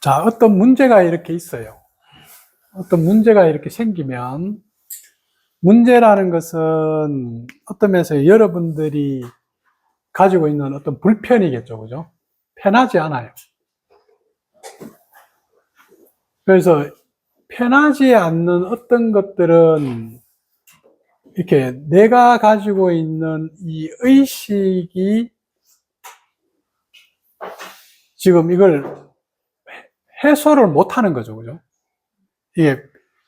자, 어떤 문제가 이렇게 있어요. 어떤 문제가 이렇게 생기면, 문제라는 것은 어떤 면에서 여러분들이 가지고 있는 어떤 불편이겠죠. 그죠? 편하지 않아요. 그래서 편하지 않는 어떤 것들은 이렇게 내가 가지고 있는 이 의식이 지금 이걸 해소를 못 하는 거죠. 그죠? 이게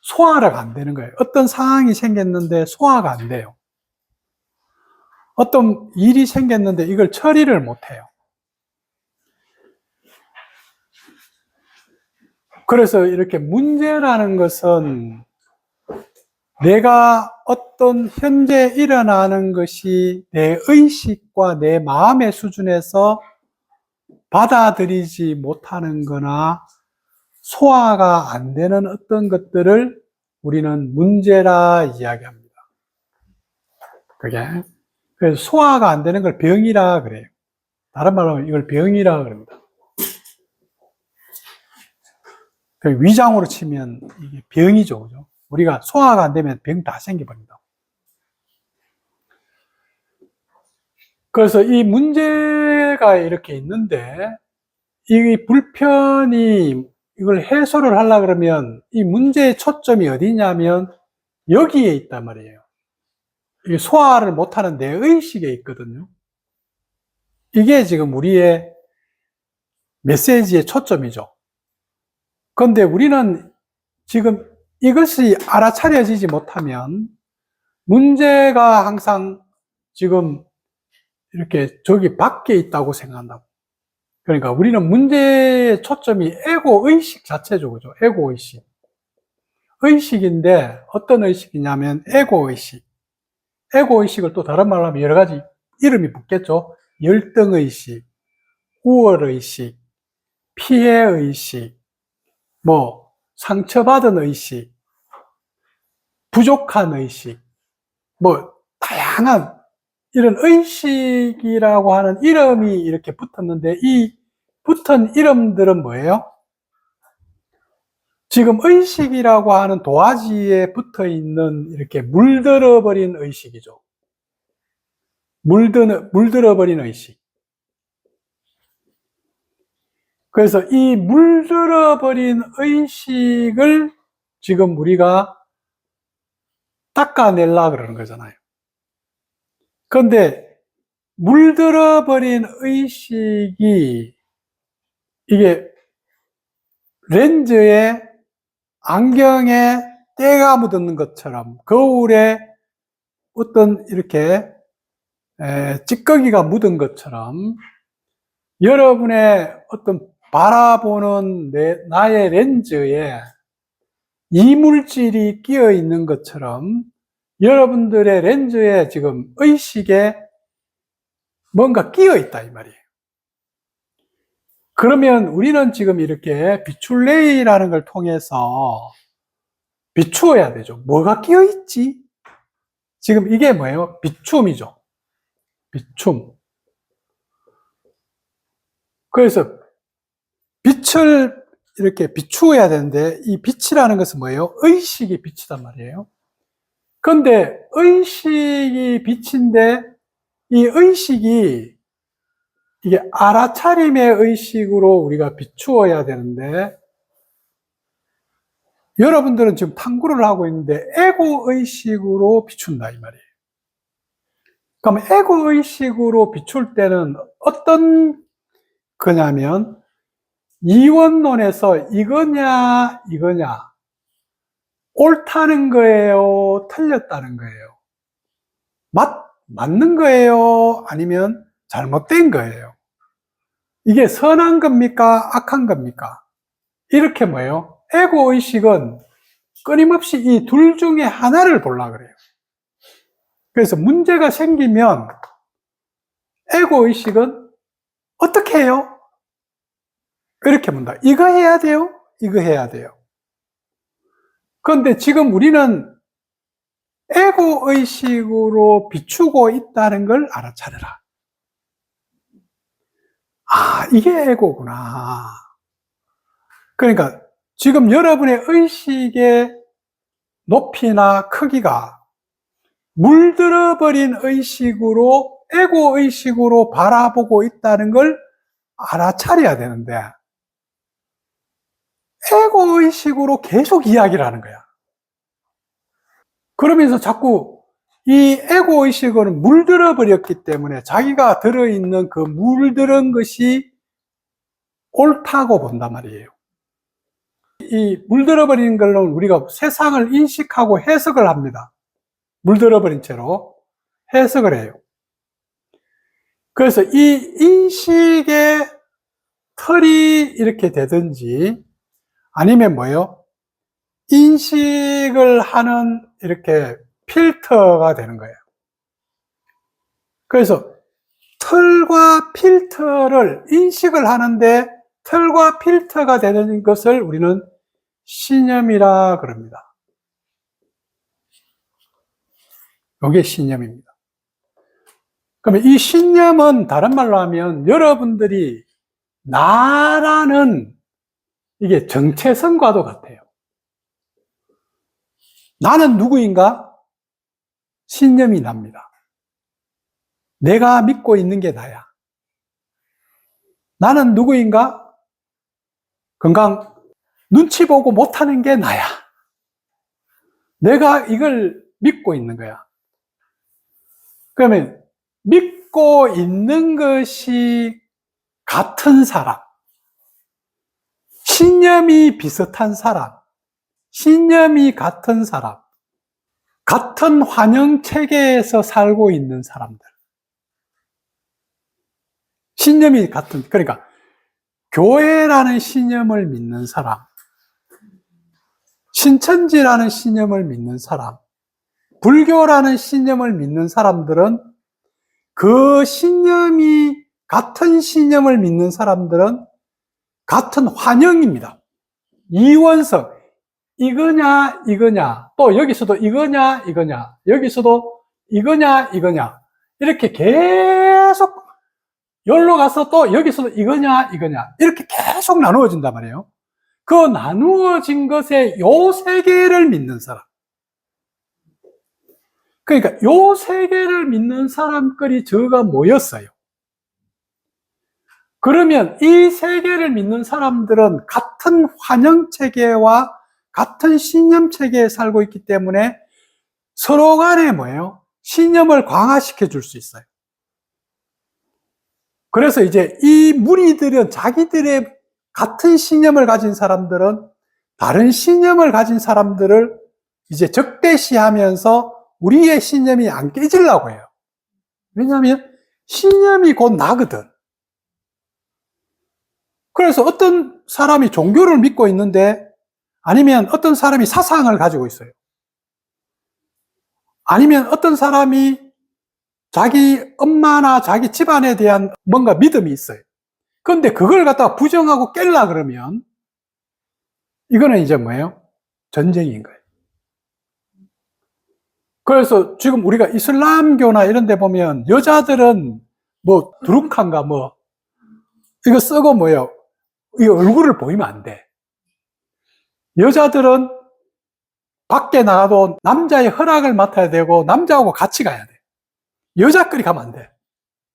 소화가 안 되는 거예요. 어떤 상황이 생겼는데 소화가 안 돼요. 어떤 일이 생겼는데 이걸 처리를 못 해요. 그래서 이렇게 문제라는 것은 내가 어떤 현재 일어나는 것이 내 의식과 내 마음의 수준에서 받아들이지 못하는 거나 소화가 안 되는 어떤 것들을 우리는 문제라 이야기합니다. 그게. 그래서 소화가 안 되는 걸 병이라 그래요. 다른 말로 하면 이걸 병이라 그럽니다. 위장으로 치면 이게 병이죠. 그죠? 우리가 소화가 안 되면 병 다 생겨버린다. 그래서 이 문제가 이렇게 있는데, 이 불편이, 이걸 해소를 하려고 그러면 이 문제의 초점이 어디냐면 여기에 있단 말이에요. 이게 소화를 못하는 내 의식에 있거든요. 이게 지금 우리의 메시지의 초점이죠. 그런데 우리는 지금 이것이 알아차려지지 못하면 문제가 항상 지금 이렇게 저기 밖에 있다고 생각한다고. 그러니까 우리는 문제의 초점이 에고 의식 자체죠. 그죠? 에고 의식. 의식인데 어떤 의식이냐면 에고 의식. 에고 의식을 또 다른 말로 하면 여러 가지 이름이 붙겠죠. 열등 의식, 우월 의식, 피해 의식, 뭐 상처받은 의식, 부족한 의식, 뭐 다양한 이런 의식이라고 하는 이름이 이렇게 붙었는데 이 붙은 이름들은 뭐예요? 지금 의식이라고 하는 도화지에 붙어 있는 이렇게 물들어 버린 의식이죠. 물들어 버린 의식. 그래서 이 물들어 버린 의식을 지금 우리가 닦아내려고 그러는 거잖아요. 그런데 물들어 버린 의식이 이게 렌즈에 안경에 때가 묻은 것처럼 거울에 어떤 이렇게 찌꺼기가 묻은 것처럼 여러분의 어떤 바라보는 나의 렌즈에 이물질이 끼어 있는 것처럼 여러분들의 렌즈에 지금 의식에 뭔가 끼어 있다 이 말이에요. 그러면 우리는 지금 이렇게 비출레이라는 걸 통해서 비추어야 되죠. 뭐가 끼어 있지? 지금 이게 뭐예요? 비춤이죠. 비춤. 그래서 빛을 이렇게 비추어야 되는데 이 빛이라는 것은 뭐예요? 의식이 빛이단 말이에요. 그런데 의식이 빛인데 이 의식이 이게 알아차림의 의식으로 우리가 비추어야 되는데 여러분들은 지금 탐구를 하고 있는데 에고 의식으로 비춘다 이 말이에요. 그럼 에고 의식으로 비출 때는 어떤 거냐면 이원론에서 이거냐 옳다는 거예요, 틀렸다는 거예요, 맞는 거예요, 아니면 잘못된 거예요, 이게 선한 겁니까 악한 겁니까, 이렇게 뭐예요? 에고 의식은 끊임없이 이 둘 중에 하나를 보려고 그래요. 그래서 문제가 생기면 에고 의식은 어떻게 해요? 이렇게 묻는다. 이거 해야 돼요? 이거 해야 돼요. 그런데 지금 우리는 에고 의식으로 비추고 있다는 걸 알아차려라. 아, 이게 에고구나. 그러니까 지금 여러분의 의식의 높이나 크기가 물들어버린 의식으로, 에고 의식으로 바라보고 있다는 걸 알아차려야 되는데, 에고 의식으로 계속 이야기를 하는 거야. 그러면서 자꾸 이 에고 의식은 물들어 버렸기 때문에 자기가 들어있는 그 물들은 것이 옳다고 본단 말이에요. 이 물들어 버린 걸로 우리가 세상을 인식하고 해석을 합니다. 물들어 버린 채로 해석을 해요. 그래서 이 인식의 틀이 이렇게 되든지, 아니면 뭐예요? 인식을 하는 이렇게 필터가 되는 거예요. 그래서 틀과 필터를 인식을 하는데 틀과 필터가 되는 것을 우리는 신념이라 그럽니다. 이게 신념입니다. 그러면 이 신념은 다른 말로 하면 여러분들이 나라는 이게 정체성과도 같아요. 나는 누구인가? 신념이 납니다. 내가 믿고 있는 게 나야. 나는 누구인가? 건강, 눈치 보고 못하는 게 나야. 내가 이걸 믿고 있는 거야. 그러면 믿고 있는 것이 같은 사람, 신념이 비슷한 사람, 신념이 같은 사람, 같은 환영 체계에서 살고 있는 사람들. 신념이 같은, 그러니까 교회라는 신념을 믿는 사람, 신천지라는 신념을 믿는 사람, 불교라는 신념을 믿는 사람들은 그 신념이 같은 신념을 믿는 사람들은 같은 환영입니다. 이원석, 이거냐 이거냐, 또 여기서도 이거냐 이거냐, 여기서도 이거냐 이거냐, 이렇게 계속 여기로 가서 또 여기서도 이거냐 이거냐, 이렇게 계속 나누어진단 말이에요. 그 나누어진 것에 요 세 개를 믿는 사람, 그러니까 요 세 개를 믿는 사람들이 저가 모였어요. 그러면 이 세 개를 믿는 사람들은 같은 환영 체계와 같은 신념 체계에 살고 있기 때문에 서로 간에 뭐예요? 신념을 강화시켜 줄 수 있어요. 그래서 이제 이 무리들은 자기들의 같은 신념을 가진 사람들은 다른 신념을 가진 사람들을 이제 적대시하면서 우리의 신념이 안 깨지려고 해요. 왜냐하면 신념이 곧 나거든. 그래서 어떤 사람이 종교를 믿고 있는데, 아니면 어떤 사람이 사상을 가지고 있어요. 아니면 어떤 사람이 자기 엄마나 자기 집안에 대한 뭔가 믿음이 있어요. 그런데 그걸 갖다가 부정하고 깰라 그러면 이거는 이제 뭐예요? 전쟁인 거예요. 그래서 지금 우리가 이슬람교나 이런 데 보면 여자들은 뭐 두룩한가 뭐 이거 쓰고 뭐예요? 이 얼굴을 보이면 안 돼. 여자들은 밖에 나가도 남자의 허락을 맡아야 되고 남자하고 같이 가야 돼. 여자끼리 가면 안 돼.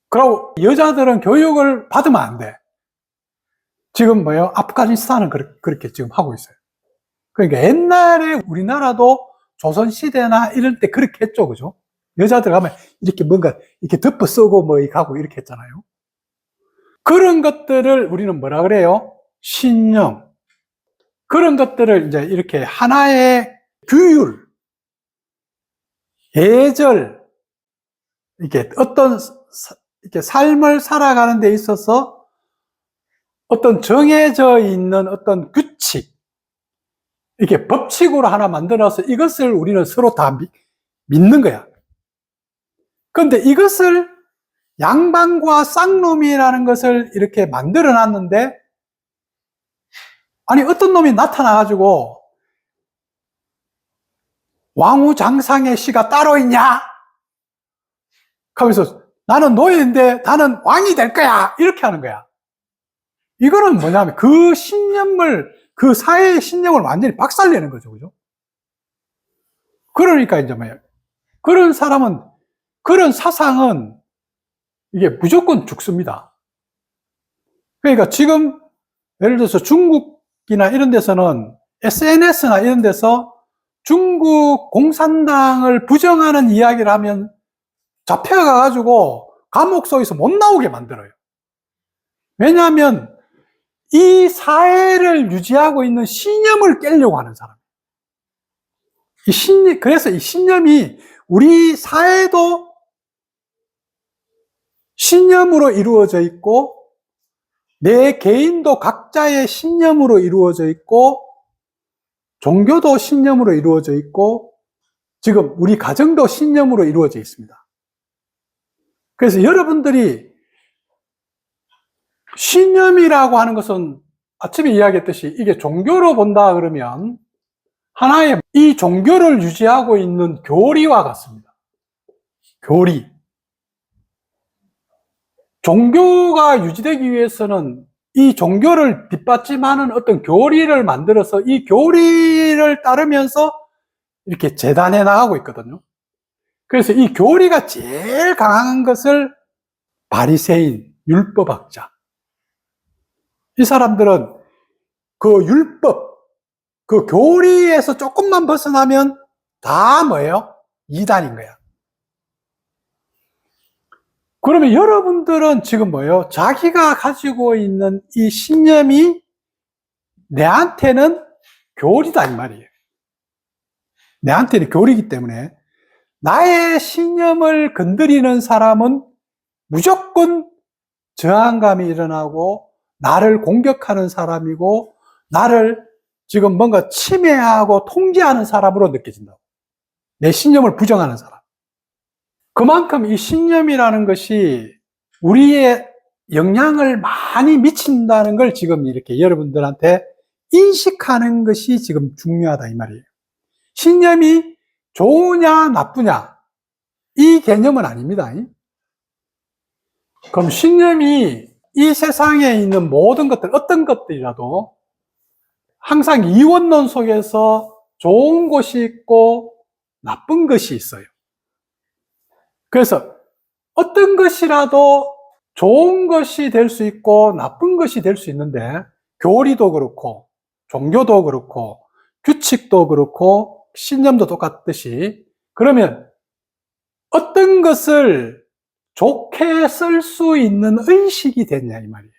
그리고 여자들은 교육을 받으면 안 돼. 지금 뭐예요? 아프가니스탄은 그렇게 지금 하고 있어요. 그러니까 옛날에 우리나라도 조선시대나 이럴 때 그렇게 했죠. 그죠? 여자들 가면 이렇게 뭔가 이렇게 덮어 쓰고 뭐 가고 이렇게 했잖아요. 그런 것들을 우리는 뭐라 그래요? 신념. 그런 것들을 이제 이렇게 하나의 규율, 예절, 이렇게 어떤 이렇게 삶을 살아가는 데 있어서 어떤 정해져 있는 어떤 규칙, 이렇게 법칙으로 하나 만들어서 이것을 우리는 서로 다 믿는 거야. 그런데 이것을 양반과 쌍놈이라는 것을 이렇게 만들어 놨는데, 아니 어떤 놈이 나타나가지고 왕후장상의 시가 따로 있냐? 하면서 나는 노예인데 나는 왕이 될 거야, 이렇게 하는 거야. 이거는 뭐냐면 그 신념을, 그 사회의 신념을 완전히 박살내는 거죠. 그죠? 그러니까 이제 뭐예요? 그런 사람은, 그런 사상은 이게 무조건 죽습니다. 그러니까 지금 예를 들어서 중국이나 이런 데서는 SNS나 이런 데서 중국 공산당을 부정하는 이야기를 하면 잡혀가가지고 감옥 속에서 못 나오게 만들어요. 왜냐하면 이 사회를 유지하고 있는 신념을 깨려고 하는 사람. 그래서 이 신념이 우리 사회도 신념으로 이루어져 있고, 내 개인도 각자의 신념으로 이루어져 있고, 종교도 신념으로 이루어져 있고, 지금 우리 가정도 신념으로 이루어져 있습니다. 그래서 여러분들이 신념이라고 하는 것은 아침에 이야기했듯이 이게 종교로 본다 그러면 하나의 이 종교를 유지하고 있는 교리와 같습니다. 교리. 종교가 유지되기 위해서는 이 종교를 뒷받침하는 어떤 교리를 만들어서 이 교리를 따르면서 이렇게 재단해 나가고 있거든요. 그래서 이 교리가 제일 강한 것을 바리새인, 율법학자. 이 사람들은 그 율법, 그 교리에서 조금만 벗어나면 다 뭐예요? 이단인 거야. 그러면 여러분들은 지금 뭐예요? 자기가 가지고 있는 이 신념이 내한테는 교리다 이 말이에요. 내한테는 교리이기 때문에 나의 신념을 건드리는 사람은 무조건 저항감이 일어나고 나를 공격하는 사람이고 나를 지금 뭔가 침해하고 통제하는 사람으로 느껴진다고. 내 신념을 부정하는 사람. 그만큼 이 신념이라는 것이 우리의 영향을 많이 미친다는 걸 지금 이렇게 여러분들한테 인식하는 것이 지금 중요하다 이 말이에요. 신념이 좋으냐 나쁘냐 이 개념은 아닙니다. 그럼 신념이 이 세상에 있는 모든 것들, 어떤 것들이라도 항상 이원론 속에서 좋은 것이 있고 나쁜 것이 있어요. 그래서 어떤 것이라도 좋은 것이 될 수 있고 나쁜 것이 될 수 있는데 교리도 그렇고 종교도 그렇고 규칙도 그렇고 신념도 똑같듯이 그러면 어떤 것을 좋게 쓸 수 있는 의식이 됐냐 이 말이에요.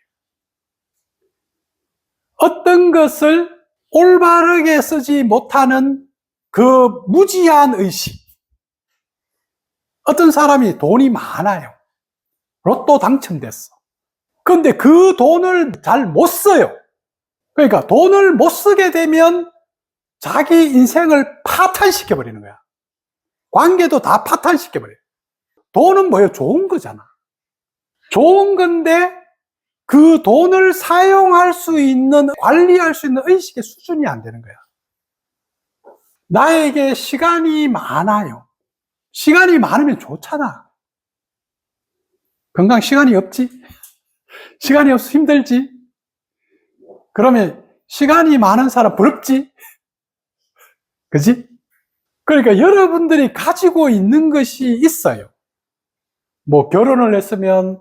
어떤 것을 올바르게 쓰지 못하는 그 무지한 의식. 어떤 사람이 돈이 많아요. 로또 당첨됐어. 그런데 그 돈을 잘 못 써요. 그러니까 돈을 못 쓰게 되면 자기 인생을 파탄시켜버리는 거야. 관계도 다 파탄시켜버려요. 돈은 뭐예요? 좋은 거잖아. 좋은 건데 그 돈을 사용할 수 있는, 관리할 수 있는 의식의 수준이 안 되는 거야. 나에게 시간이 많아요. 시간이 많으면 좋잖아. 건강 시간이 없지? 시간이 없어 힘들지? 그러면 시간이 많은 사람 부럽지? 그지? 그러니까 여러분들이 가지고 있는 것이 있어요. 뭐 결혼을 했으면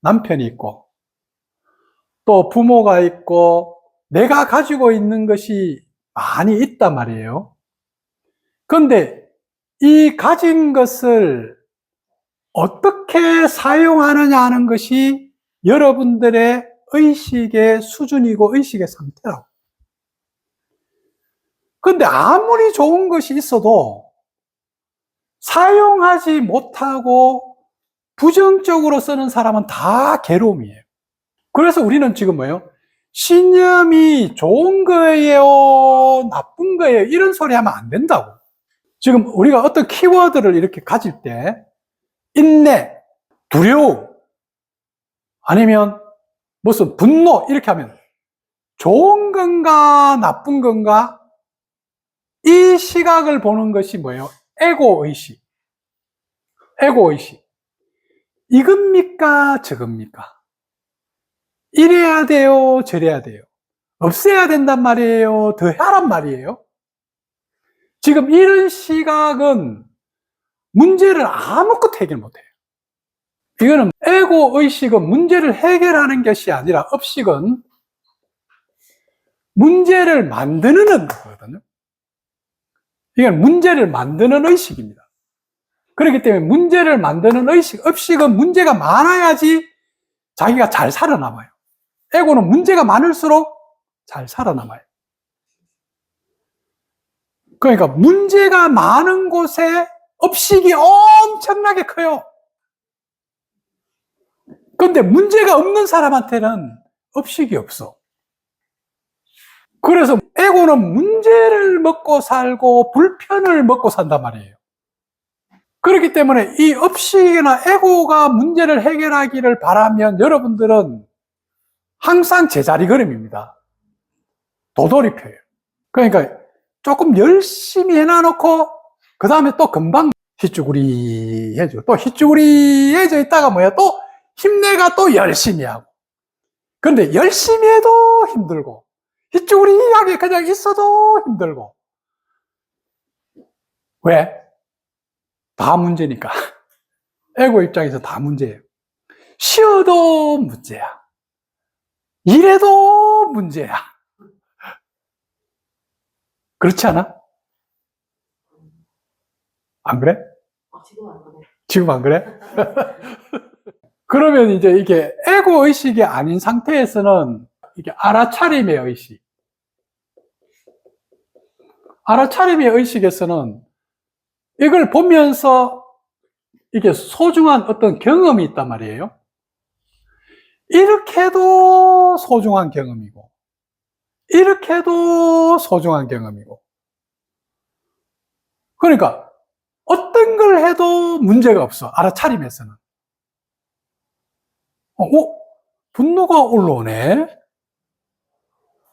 남편이 있고 또 부모가 있고 내가 가지고 있는 것이 많이 있단 말이에요. 그런데 이 가진 것을 어떻게 사용하느냐 하는 것이 여러분들의 의식의 수준이고 의식의 상태라고. 그런데 아무리 좋은 것이 있어도 사용하지 못하고 부정적으로 쓰는 사람은 다 괴로움이에요. 그래서 우리는 지금 뭐예요? 신념이 좋은 거예요? 나쁜 거예요? 이런 소리 하면 안 된다고. 지금 우리가 어떤 키워드를 이렇게 가질 때 인내, 두려움, 아니면 무슨 분노 이렇게 하면 좋은 건가 나쁜 건가? 이 시각을 보는 것이 뭐예요? 에고의식. 에고의식. 이겁니까? 저겁니까? 이래야 돼요? 저래야 돼요? 없애야 된단 말이에요? 더 하란 말이에요? 지금 이런 시각은 문제를 아무것도 해결 못해요. 이거는 에고 의식은 문제를 해결하는 것이 아니라 업식은 문제를 만드는 거거든요. 이건 문제를 만드는 의식입니다. 그렇기 때문에 문제를 만드는 의식, 업식은 문제가 많아야지 자기가 잘 살아남아요. 에고는 문제가 많을수록 잘 살아남아요. 그러니까 문제가 많은 곳에 업식이 엄청나게 커요. 그런데 문제가 없는 사람한테는 업식이 없어. 그래서 에고는 문제를 먹고 살고 불편을 먹고 산단 말이에요. 그렇기 때문에 이 업식이나 에고가 문제를 해결하기를 바라면 여러분들은 항상 제자리 걸음입니다. 도돌이표예요. 그러니까 조금 열심히 해놔놓고 그 다음에 또 금방 희쭈구리해져. 또 희쭈구리해져 있다가 뭐야? 또 힘내가 또 열심히 하고. 그런데 열심히 해도 힘들고 희쭈구리하게 그냥 있어도 힘들고. 왜? 다 문제니까. 에고 입장에서 다 문제예요. 쉬어도 문제야. 이래도 문제야. 그렇지 않아? 안 그래? 지금 안 그래. 지금 안 그래? 그러면 이제 이게 에고 의식이 아닌 상태에서는 이게 알아차림의 의식. 알아차림의 의식에서는 이걸 보면서 이게 소중한 어떤 경험이 있단 말이에요. 이렇게 해도 소중한 경험이고, 이렇게 해도 소중한 경험이고. 그러니까 어떤 걸 해도 문제가 없어. 알아차림에서는. 분노가 올라오네?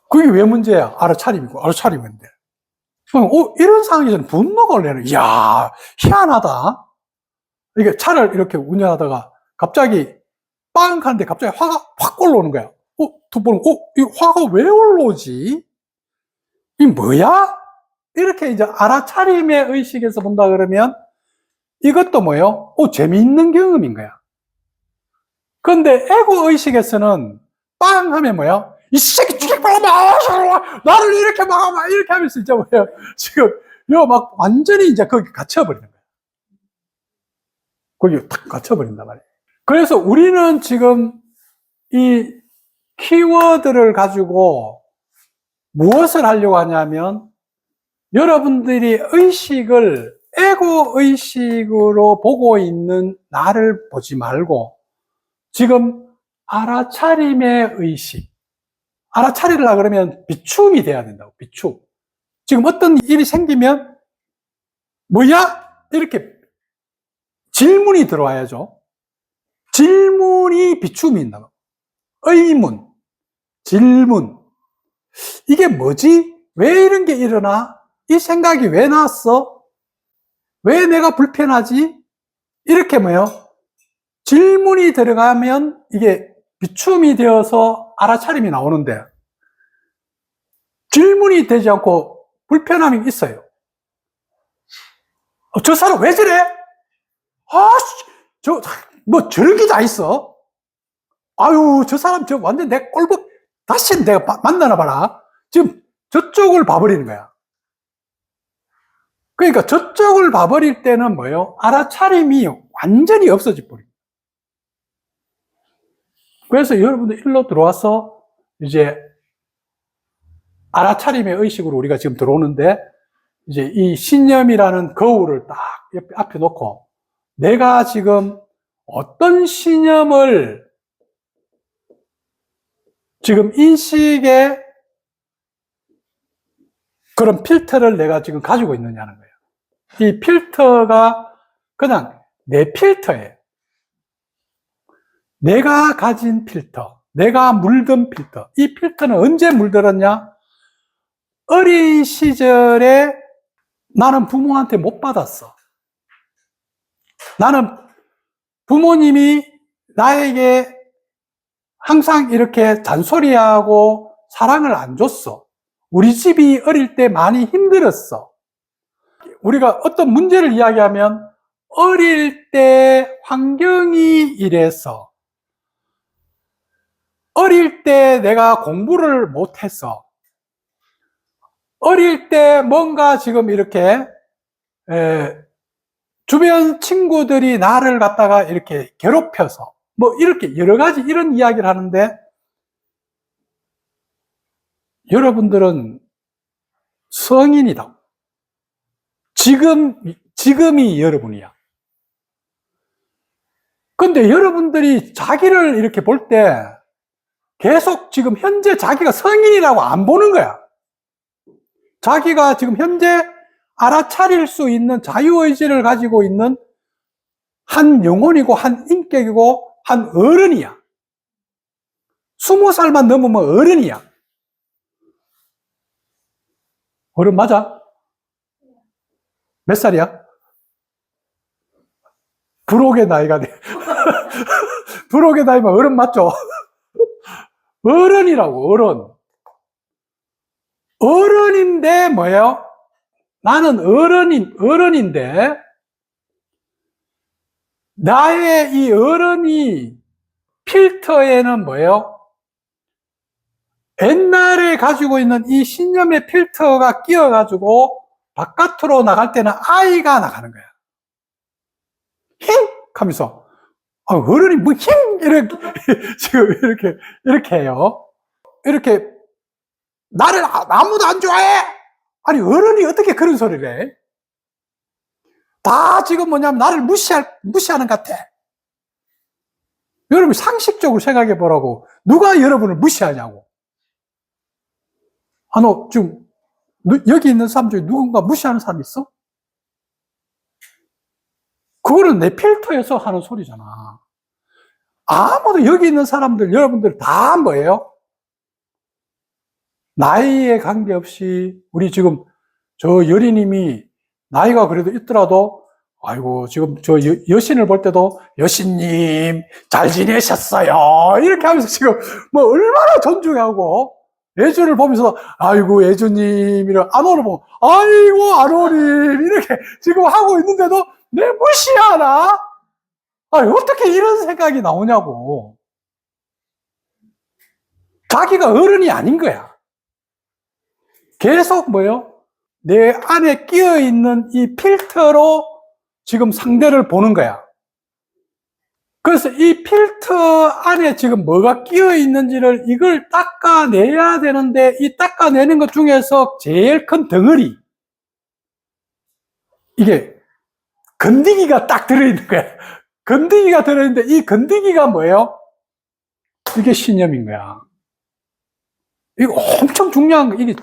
그게 왜 문제야? 알아차림이고, 알아차림인데. 이런 상황에서는 분노가 올라오네. 이야, 희한하다. 이게 차를 이렇게 운전하다가 갑자기 빵 하는데 갑자기 화가 확 올라오는 거야. 두 번은, 이 화가 왜 올라오지? 이 뭐야? 이렇게 이제 알아차림의 의식에서 본다 그러면 이것도 뭐예요? 재미있는 경험인 거야. 그런데 에고 의식에서는 빵 하면 뭐야? 이 새끼 죽여버려! 나를 이렇게 막아! 이렇게 하면서 이제 뭐예요? 지금, 막 완전히 이제 거기 갇혀버리는 거야. 거기 탁 갇혀버린단 말이에요. 그래서 우리는 지금 이 키워드를 가지고 무엇을 하려고 하냐면 여러분들이 의식을 에고 의식으로 보고 있는 나를 보지 말고 지금 알아차림의 의식, 알아차리려고 그러면 비춤이 돼야 된다고. 비춤. 지금 어떤 일이 생기면 뭐야? 이렇게 질문이 들어와야죠. 질문이 비춤이 있나? 의문, 질문. 이게 뭐지? 왜 이런 게 일어나? 이 생각이 왜 났어? 왜 내가 불편하지? 이렇게 뭐요? 질문이 들어가면 이게 비춤이 되어서 알아차림이 나오는데 질문이 되지 않고 불편함이 있어요. 저 사람 왜 저래? 저런 게 다 있어? 아유, 저 사람 완전 내 꼴보, 다시 내가 만나나 봐라. 지금 저쪽을 봐버리는 거야. 그러니까 저쪽을 봐버릴 때는 뭐예요? 알아차림이 완전히 없어져 버립니다. 그래서 여러분들 일로 들어와서 이제 알아차림의 의식으로 우리가 지금 들어오는데 이제 이 신념이라는 거울을 딱 앞에 놓고 내가 지금 어떤 신념을 지금 인식의 그런 필터를 내가 지금 가지고 있느냐는 거예요. 이 필터가 그냥 내 필터예요. 내가 가진 필터, 내가 물든 필터. 이 필터는 언제 물들었냐? 어린 시절에 나는 부모한테 못 받았어. 나는 부모님이 나에게 항상 이렇게 잔소리하고 사랑을 안 줬어. 우리 집이 어릴 때 많이 힘들었어. 우리가 어떤 문제를 이야기하면 어릴 때 환경이 이래서, 어릴 때 내가 공부를 못해서, 어릴 때 뭔가 지금 이렇게 주변 친구들이 나를 갖다가 이렇게 괴롭혀서, 뭐 이렇게 여러 가지 이런 이야기를 하는데, 여러분들은 성인이다. 지금이 여러분이야. 근데 여러분들이 자기를 이렇게 볼 때 계속 지금 현재 자기가 성인이라고 안 보는 거야. 자기가 지금 현재 알아차릴 수 있는 자유의지를 가지고 있는 한 영혼이고 한 인격이고 한 어른이야. 20살만 넘으면 어른이야. 어른 맞아? 몇 살이야? 불혹의 나이가 돼. 불혹의 나이면 어른 맞죠? 어른이라고, 어른. 어른인데 뭐예요? 나는 어른인데, 나의 이 어른이 필터에는 뭐예요? 옛날에 가지고 있는 이 신념의 필터가 끼어가지고 바깥으로 나갈 때는 아이가 나가는 거야. 힝! 하면서, 어른이 뭐 힝! 이렇게, 지금 이렇게 해요. 이렇게, 나를 아무도 안 좋아해! 아니, 어른이 어떻게 그런 소리를 해? 다 지금 뭐냐면 나를 무시하는 것 같아. 여러분 상식적으로 생각해 보라고. 누가 여러분을 무시하냐고. 너 지금 여기 있는 사람 중에 누군가 무시하는 사람 있어? 그거는 내 필터에서 하는 소리잖아. 아무도 여기 있는 사람들, 여러분들 다 뭐예요? 나이에 관계없이, 우리 지금 저 여리님이 나이가 그래도 있더라도, 아이고, 지금 저 여신을 볼 때도, 여신님, 잘 지내셨어요. 이렇게 하면서 지금 뭐 얼마나 존중하고, 예주를 보면서, 아이고, 예주님, 이런, 안오를 보고, 아이고, 안오님, 이렇게 지금 하고 있는데도 내 무시하나? 아니, 어떻게 이런 생각이 나오냐고. 자기가 어른이 아닌 거야. 계속 뭐요? 내 안에 끼어있는 이 필터로 지금 상대를 보는 거야. 그래서 이 필터 안에 지금 뭐가 끼어있는지를 이걸 닦아내야 되는데, 이 닦아내는 것 중에서 제일 큰 덩어리, 이게 건더기가 딱 들어있는 거야. 건더기가 들어있는데 이 건더기가 뭐예요? 이게 신념인 거야. 이거 엄청 중요한 거, 이게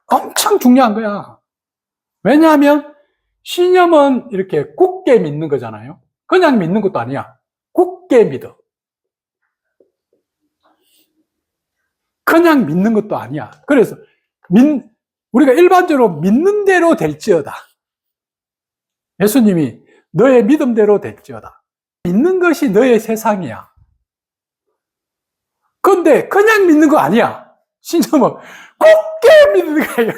엄청 중요한 거야. 왜냐하면 신념은 이렇게 굳게 믿는 거잖아요. 그냥 믿는 것도 아니야. 굳게 믿어. 그냥 믿는 것도 아니야. 그래서 우리가 일반적으로 믿는 대로 될지어다. 예수님이 너의 믿음대로 될지어다. 믿는 것이 너의 세상이야. 근데 그냥 믿는 거 아니야. 신념은 굳게 믿는 거야.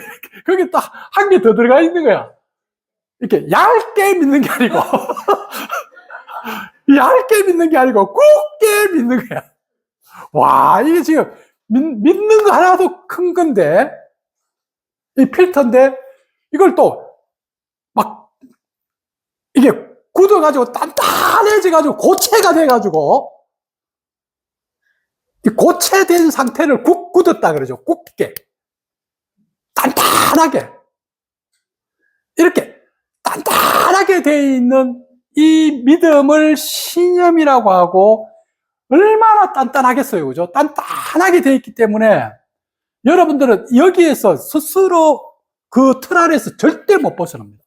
거기 또 한 개 더 들어가 있는 거야. 이렇게 얇게 믿는 게 아니고, 얇게 믿는 게 아니고, 굳게 믿는 거야. 와, 이게 지금 믿는 거 하나도 큰 건데, 이 필터인데, 이걸 또 막 이게 굳어가지고 단단해져가지고 고체가 돼가지고, 이 고체된 상태를 굳었다 그러죠. 굳게. 단단하게. 이렇게 단단하게 되어 있는 이 믿음을 신념이라고 하고, 얼마나 단단하겠어요. 그죠? 단단하게 되어 있기 때문에 여러분들은 여기에서 스스로 그 틀 안에서 절대 못 벗어납니다.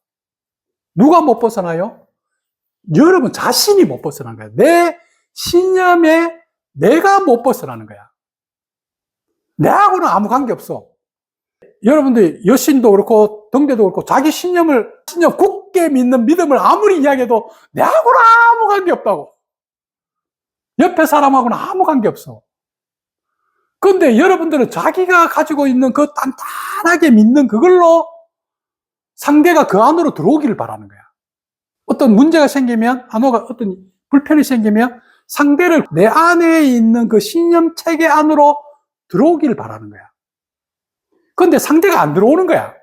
누가 못 벗어나요? 여러분 자신이 못 벗어나는 거야. 내 신념에 내가 못 벗어나는 거야. 내하고는 아무 관계 없어. 여러분들 여신도 그렇고 등대도 그렇고 자기 신념 굳게 믿는 믿음을 아무리 이야기해도 내하고는 아무 관계 없다고. 옆에 사람하고는 아무 관계 없어. 그런데 여러분들은 자기가 가지고 있는 그 단단하게 믿는 그걸로 상대가 그 안으로 들어오기를 바라는 거야. 어떤 문제가 생기면, 어떤 불편이 생기면 상대를 내 안에 있는 그 신념 체계 안으로 들어오기를 바라는 거야. 그런데 상대가 안 들어오는 거야.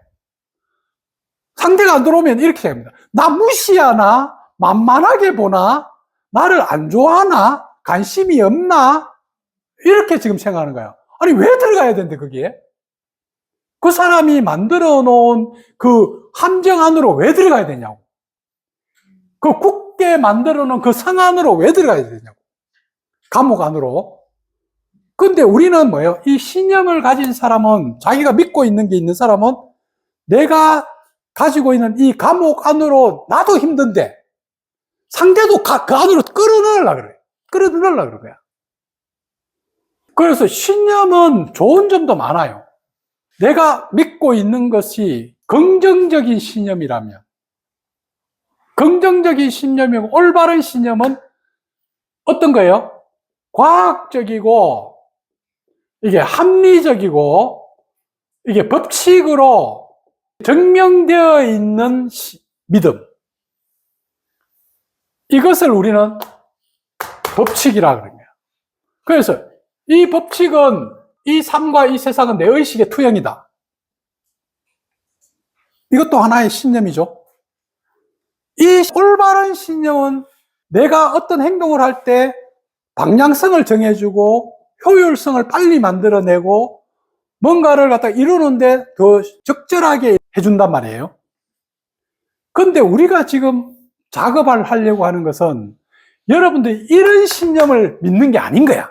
상대가 안 들어오면 이렇게 생각합니다. 나 무시하나? 만만하게 보나? 나를 안 좋아하나? 관심이 없나? 이렇게 지금 생각하는 거야. 아니, 왜 들어가야 되는데, 거기에? 그 사람이 만들어 놓은 그 함정 안으로 왜 들어가야 되냐고. 그 굳게 만들어 놓은 그 성 안으로 왜 들어가야 되냐고. 감옥 안으로. 근데 우리는 뭐예요? 이 신념을 가진 사람은, 자기가 믿고 있는 게 있는 사람은 내가 가지고 있는 이 감옥 안으로 나도 힘든데 상대도 그 안으로 끌어넣으려고 그래. 끌어넣으려고 그런 거야. 그래서 신념은 좋은 점도 많아요. 내가 믿고 있는 것이 긍정적인 신념이라면, 긍정적인 신념이고 올바른 신념은 어떤 거예요? 과학적이고 이게 합리적이고 이게 법칙으로 증명되어 있는 믿음. 이것을 우리는 법칙이라 그런 거야. 그래서 이 법칙은 이 삶과 이 세상은 내 의식의 투영이다. 이것도 하나의 신념이죠. 이 올바른 신념은 내가 어떤 행동을 할 때 방향성을 정해주고 효율성을 빨리 만들어내고 뭔가를 갖다 이루는데 더 적절하게 해준단 말이에요. 그런데 우리가 지금 작업을 하려고 하는 것은 여러분들이 이런 신념을 믿는 게 아닌 거야.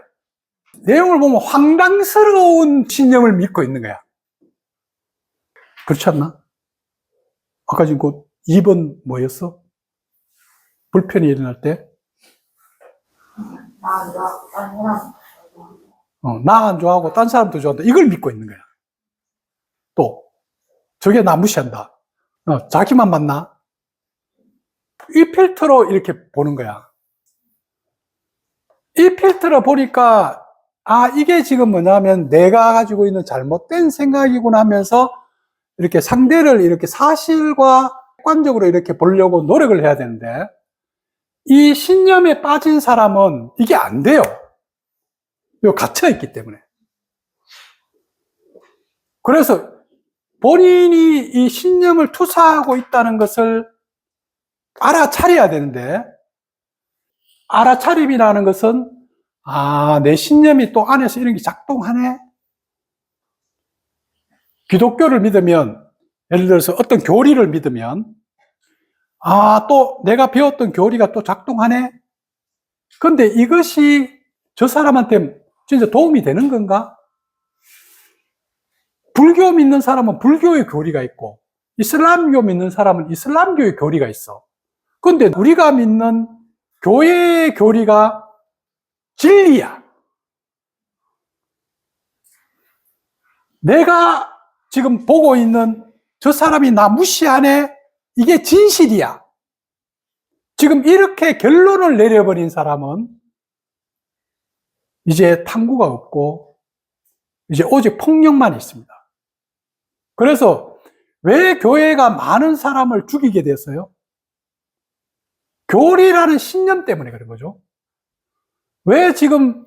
내용을 보면 황당스러운 신념을 믿고 있는 거야. 그렇지 않나? 아까 지금 그 2번 뭐였어? 불편이 일어날 때? 나 안 좋아하고 딴 사람도 좋아한다. 이걸 믿고 있는 거야. 또 저게 나 무시한다. 자기만 만나. 이 필터로 이렇게 보는 거야. 이 필터로 보니까 이게 지금 뭐냐면 내가 가지고 있는 잘못된 생각이구나 하면서 이렇게 상대를 이렇게 사실과 객관적으로 이렇게 보려고 노력을 해야 되는데 이 신념에 빠진 사람은 이게 안 돼요. 이거 갇혀 있기 때문에. 그래서 본인이 이 신념을 투사하고 있다는 것을 알아차려야 되는데 알아차림이라는 것은 내 신념이 또 안에서 이런 게 작동하네. 기독교를 믿으면 예를 들어서 어떤 교리를 믿으면 또 내가 배웠던 교리가 또 작동하네. 그런데 이것이 저 사람한테 진짜 도움이 되는 건가? 불교 믿는 사람은 불교의 교리가 있고 이슬람교 믿는 사람은 이슬람교의 교리가 있어. 그런데 우리가 믿는 교회의 교리가 진리야. 내가 지금 보고 있는 저 사람이 나 무시하네? 이게 진실이야. 지금 이렇게 결론을 내려버린 사람은 이제 탐구가 없고 이제 오직 폭력만 있습니다. 그래서 왜 교회가 많은 사람을 죽이게 됐어요? 교리라는 신념 때문에 그런 거죠. 왜 지금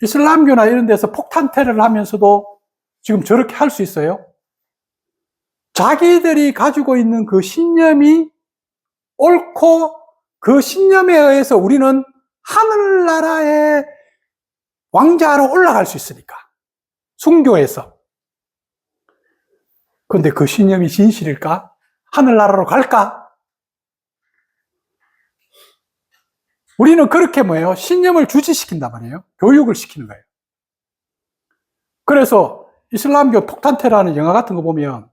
이슬람교나 이런 데서 폭탄 테러를 하면서도 지금 저렇게 할 수 있어요? 자기들이 가지고 있는 그 신념이 옳고 그 신념에 의해서 우리는 하늘나라의 왕자로 올라갈 수 있으니까. 순교에서. 그런데 그 신념이 진실일까? 하늘나라로 갈까? 우리는 그렇게 뭐예요? 신념을 주지시킨단 말이에요. 교육을 시키는 거예요. 그래서 이슬람교 폭탄 테러하는 영화 같은 거 보면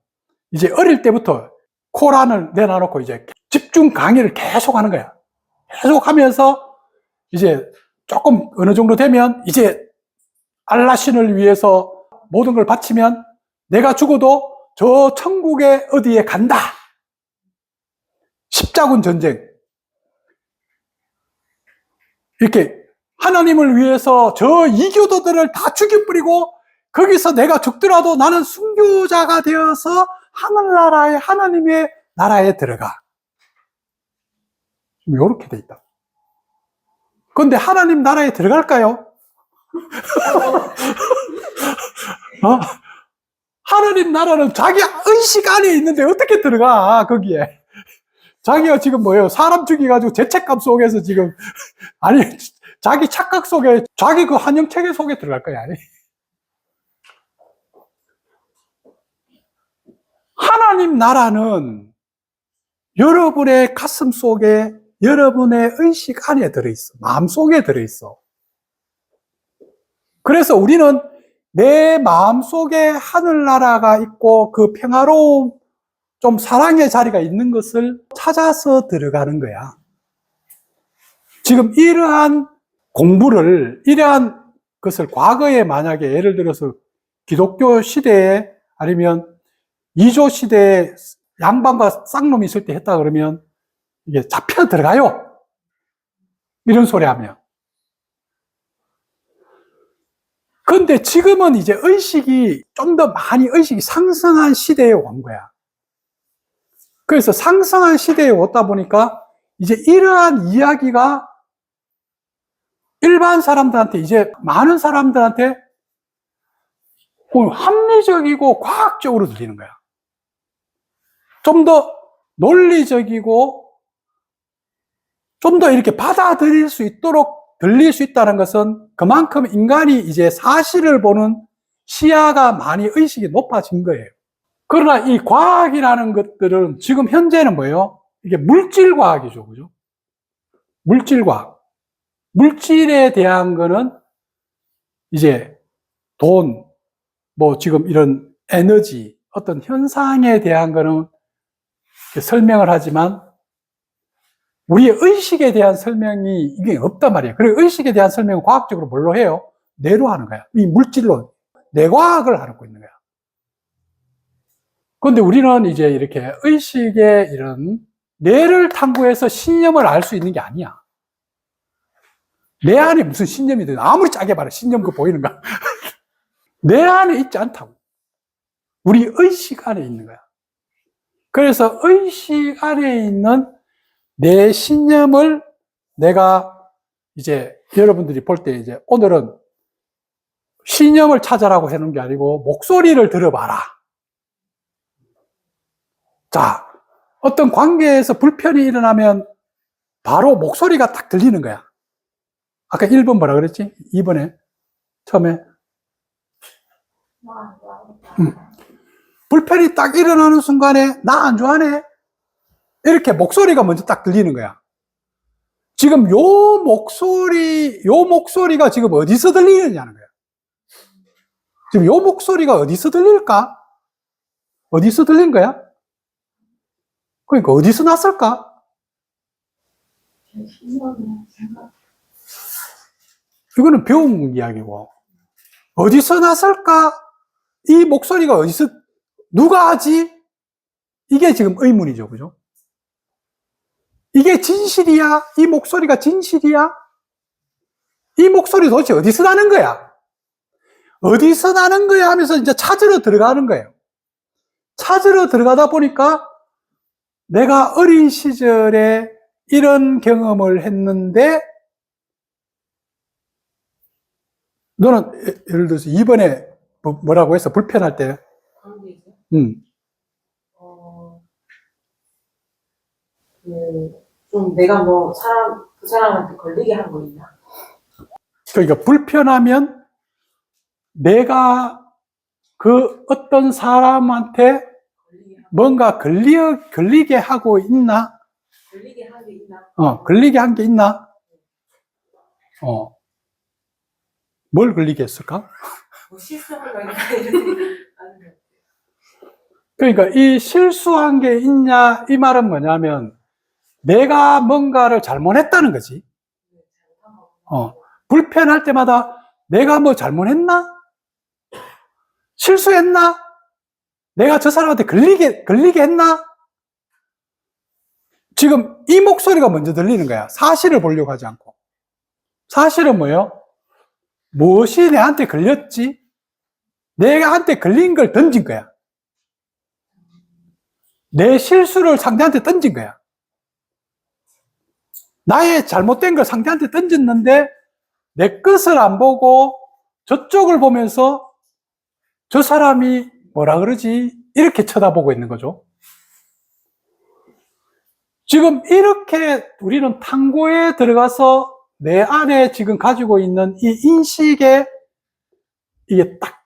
이제 어릴 때부터 코란을 내놔놓고 이제 집중 강의를 계속 하는 거야. 계속 하면서 이제 조금 어느 정도 되면 이제 알라신을 위해서 모든 걸 바치면 내가 죽어도 저 천국에 어디에 간다. 십자군 전쟁. 이렇게 하나님을 위해서 저 이교도들을 다 죽여버리고 거기서 내가 죽더라도 나는 순교자가 되어서 하늘나라의 하나님의 나라에 들어가. 이렇게 돼 있다. 그런데 하나님 나라에 들어갈까요? 하나님 나라는 자기 의식 안에 있는데 어떻게 들어가 거기에? 자기가 지금 뭐예요? 사람 죽여가지고 죄책감 속에서 지금 아니 자기 착각 속에 자기 그 한영체계 속에 들어갈 거야. 아니? 하나님 나라는 여러분의 가슴 속에 여러분의 의식 안에 들어있어. 마음 속에 들어있어. 그래서 우리는 내 마음 속에 하늘나라가 있고 그 평화로움, 좀 사랑의 자리가 있는 것을 찾아서 들어가는 거야. 지금 이러한 공부를, 이러한 것을 과거에 만약에 예를 들어서 기독교 시대에 아니면 이조 시대에 양반과 쌍놈이 있을 때 했다 그러면 이게 잡혀 들어가요. 이런 소리 하면. 그런데 지금은 이제 의식이 좀 더 많이 의식이 상승한 시대에 온 거야. 그래서 상승한 시대에 왔다 보니까 이제 이러한 이야기가 일반 사람들한테 이제 많은 사람들한테 합리적이고 과학적으로 들리는 거야. 좀 더 논리적이고 좀 더 이렇게 받아들일 수 있도록 들릴 수 있다는 것은 그만큼 인간이 이제 사실을 보는 시야가 많이 의식이 높아진 거예요. 그러나 이 과학이라는 것들은 지금 현재는 뭐예요? 이게 물질과학이죠. 그죠? 물질과학. 물질에 대한 거는 이제 돈, 뭐 지금 이런 에너지, 어떤 현상에 대한 거는 설명을 하지만 우리의 의식에 대한 설명이 이게 없단 말이에요. 그리고 의식에 대한 설명은 과학적으로 뭘로 해요? 뇌로 하는 거야. 이 물질로 뇌과학을 하고 있는 거야. 그런데 우리는 이제 이렇게 의식의 이런 뇌를 탐구해서 신념을 알 수 있는 게 아니야. 내 안에 무슨 신념이 돼? 아무리 짜게 봐라. 신념 그 보이는가? 내 안에 있지 않다고. 우리 의식 안에 있는 거야. 그래서 의식 안에 있는 내 신념을 내가 이제 여러분들이 볼 때 이제 오늘은 신념을 찾아라고 해놓은 게 아니고 목소리를 들어봐라. 자, 어떤 관계에서 불편이 일어나면 바로 목소리가 딱 들리는 거야. 아까 1번 뭐라 그랬지? 2번에 처음에 불편이 딱 일어나는 순간에 나 안 좋아하네 이렇게 목소리가 먼저 딱 들리는 거야. 지금 요 목소리가 지금 어디서 들리느냐는 거야. 지금 요 목소리가 어디서 들릴까? 어디서 들린 거야? 그러니까 어디서 났을까? 이거는 배운 이야기고. 어디서 났을까? 이 목소리가 어디서, 누가 하지? 이게 지금 의문이죠. 그죠? 이게 진실이야? 이 목소리가 진실이야? 이 목소리 도대체 어디서 나는 거야? 어디서 나는 거야 하면서 이제 찾으러 들어가는 거예요. 찾으러 들어가다 보니까 내가 어린 시절에 이런 경험을 했는데 너는 예를 들어서 이번에 뭐라고 해서 불편할 때 좀 내가 뭐 그 사람한테 걸리게 한 거 있나? 그러니까 불편하면 내가 그 어떤 사람한테 뭔가 걸리게 하고 있나? 걸리게 한 게 있나? 걸리게 한 게 있나? 뭘 걸리게 했을까? 뭐 실수한 거 있나? 그러니까 이 실수한 게 있냐, 이 말은 뭐냐면 내가 뭔가를 잘못했다는 거지. 불편할 때마다 내가 뭐 잘못했나? 실수했나? 내가 저 사람한테 걸리게 했나? 지금 이 목소리가 먼저 들리는 거야. 사실을 보려고 하지 않고. 사실은 뭐예요? 무엇이 내한테 걸렸지? 내한테 걸린 걸 던진 거야. 내 실수를 상대한테 던진 거야. 나의 잘못된 걸 상대한테 던졌는데 내 것을 안 보고 저쪽을 보면서 저 사람이 뭐라 그러지? 이렇게 쳐다보고 있는 거죠. 지금 이렇게 우리는 탐구에 들어가서 내 안에 지금 가지고 있는 이 인식에 이게 딱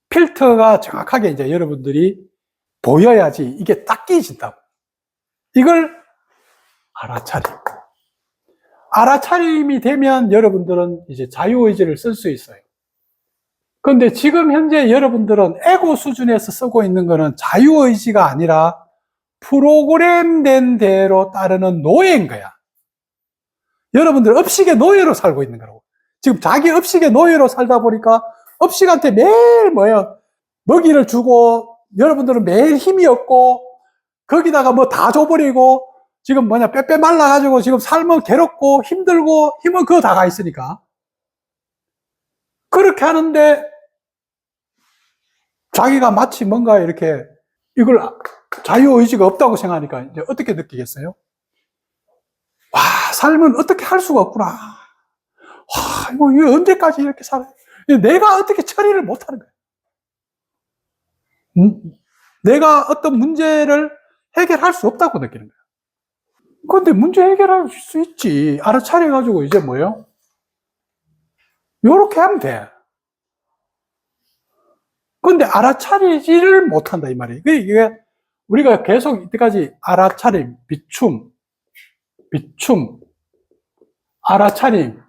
필터가 정확하게 이제 여러분들이 보여야지 이게 딱 끼진다고. 이걸 알아차림. 알아차림이 되면 여러분들은 이제 자유의지를 쓸 수 있어요. 그런데 지금 현재 여러분들은 에고 수준에서 쓰고 있는 거는 자유의지가 아니라 프로그램된 대로 따르는 노예인 거야. 여러분들 업식의 노예로 살고 있는 거라고. 지금 자기 업식의 노예로 살다 보니까 업식한테 매일 뭐예요? 먹이를 주고 여러분들은 매일 힘이 없고 거기다가 뭐 다 줘버리고 지금 뭐냐 빼빼 말라가지고 지금 삶은 괴롭고 힘들고 힘은 그거 다 가 있으니까 그렇게 하는데 자기가 마치 뭔가 이렇게 이걸 자유의지가 없다고 생각하니까 이제 어떻게 느끼겠어요? 와, 삶은 어떻게 할 수가 없구나. 와, 이거 언제까지 이렇게 살아요? 내가 어떻게 처리를 못하는 거야. 내가 어떤 문제를 해결할 수 없다고 느끼는 거야. 그런데 문제 해결할 수 있지. 알아차려가지고 이제 뭐예요? 요렇게 하면 돼. 그런데 알아차리지를 못한다 이 말이에요. 이게 우리가 계속 이때까지 알아차림, 비춤, 알아차림,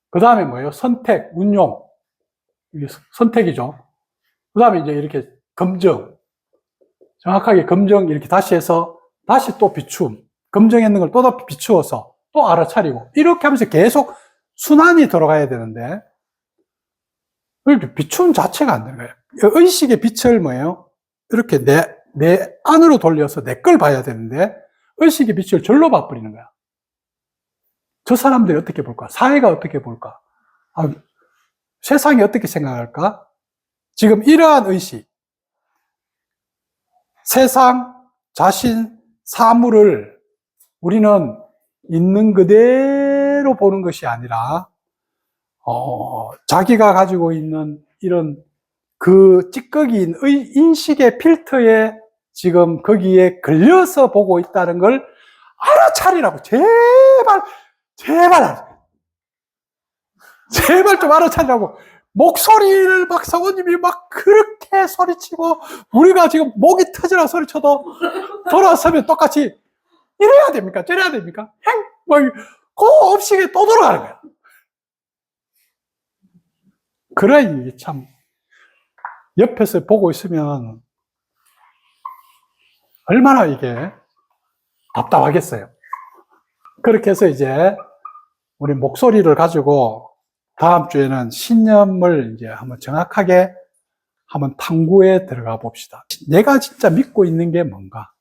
그 다음에 뭐예요? 선택, 운용. 이게 선택이죠. 그 다음에 이제 이렇게 검증. 정확하게 검증 이렇게 다시 해서 다시 또 비춤. 검증했는 걸 또 비추어서 또 알아차리고. 이렇게 하면서 계속 순환이 돌아가야 되는데, 비춤 자체가 안 되는 거예요. 의식의 빛을 뭐예요? 이렇게 내 안으로 돌려서 내 걸 봐야 되는데, 의식의 빛을 절로 봐버리는 거야. 저 사람들이 어떻게 볼까? 사회가 어떻게 볼까? 세상이 어떻게 생각할까? 지금 이러한 의식, 세상, 자신, 사물을 우리는 있는 그대로 보는 것이 아니라, 자기가 가지고 있는 이런 그 찌꺼기인 인식의 필터에 지금 거기에 걸려서 보고 있다는 걸 알아차리라고. 제발 좀 알아차리라고. 목소리를 막 사모님이 막 그렇게 소리치고 우리가 지금 목이 터지라 소리쳐도 돌아서면 똑같이 이래야 됩니까? 저래야 됩니까? 그 업식에 또 돌아가는 거야. 그래, 참 옆에서 보고 있으면 얼마나 이게 답답하겠어요. 그렇게 해서 이제 우리 목소리를 가지고 다음 주에는 신념을 이제 한번 정확하게 한번 탐구에 들어가 봅시다. 내가 진짜 믿고 있는 게 뭔가?